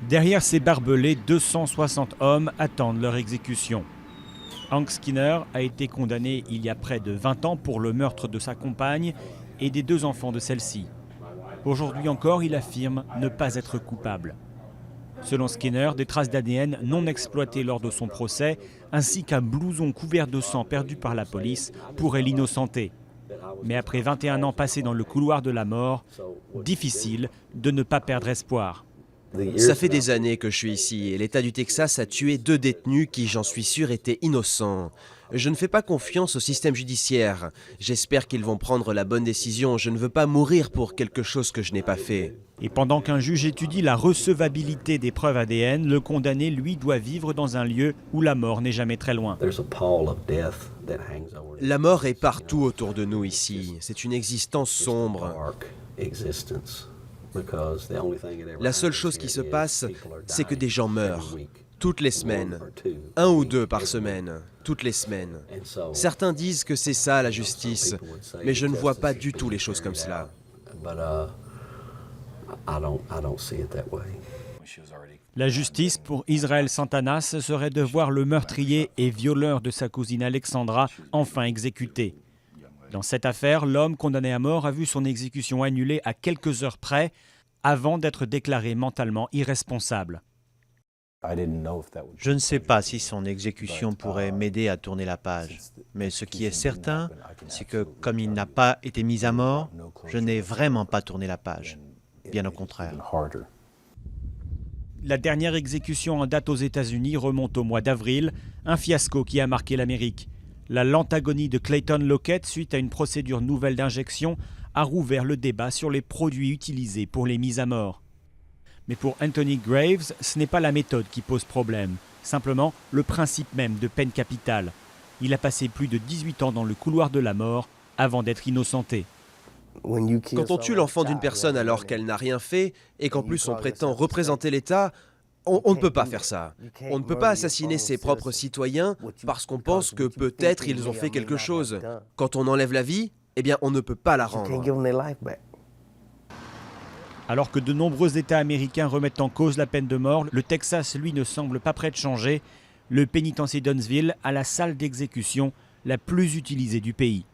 Derrière ces barbelés, 260 hommes attendent leur exécution. Hank Skinner a été condamné il y a près de 20 ans pour le meurtre de sa compagne et des 2 enfants de celle-ci. Aujourd'hui encore, il affirme ne pas être coupable. Selon Skinner, des traces d'ADN non exploitées lors de son procès, ainsi qu'un blouson couvert de sang perdu par la police, pourraient l'innocenter. Mais après 21 ans passés dans le couloir de la mort, difficile de ne pas perdre espoir. Ça fait des années que je suis ici et l'État du Texas a tué 2 détenus qui, j'en suis sûr, étaient innocents. Je ne fais pas confiance au système judiciaire. J'espère qu'ils vont prendre la bonne décision. Je ne veux pas mourir pour quelque chose que je n'ai pas fait. Et pendant qu'un juge étudie la recevabilité des preuves ADN, le condamné, lui, doit vivre dans un lieu où la mort n'est jamais très loin. La mort est partout autour de nous ici. C'est une existence sombre. La seule chose qui se passe, c'est que des gens meurent. Toutes les semaines. 1 ou 2 par semaine. Toutes les semaines. Certains disent que c'est ça la justice, mais je ne vois pas du tout les choses comme cela. La justice pour Israel Santanas serait de voir le meurtrier et violeur de sa cousine Alexandra enfin exécuté. Dans cette affaire, l'homme condamné à mort a vu son exécution annulée à quelques heures près avant d'être déclaré mentalement irresponsable. Je ne sais pas si son exécution pourrait m'aider à tourner la page. Mais ce qui est certain, c'est que comme il n'a pas été mis à mort, je n'ai vraiment pas tourné la page. Bien au contraire. La dernière exécution en date aux États-Unis remonte au mois d'avril, un fiasco qui a marqué l'Amérique. La lente agonie de Clayton Lockett suite à une procédure nouvelle d'injection a rouvert le débat sur les produits utilisés pour les mises à mort. Mais pour Anthony Graves, ce n'est pas la méthode qui pose problème, simplement le principe même de peine capitale. Il a passé plus de 18 ans dans le couloir de la mort avant d'être innocenté. Quand on tue l'enfant d'une personne alors qu'elle n'a rien fait et qu'en plus on prétend représenter l'État, on ne peut pas faire ça. On ne peut pas assassiner ses propres citoyens parce qu'on pense que peut-être ils ont fait quelque chose. Quand on enlève la vie, eh bien on ne peut pas la rendre. Alors que de nombreux États américains remettent en cause la peine de mort, le Texas, lui, ne semble pas prêt de changer. Le pénitencier d'Huntsville a la salle d'exécution la plus utilisée du pays.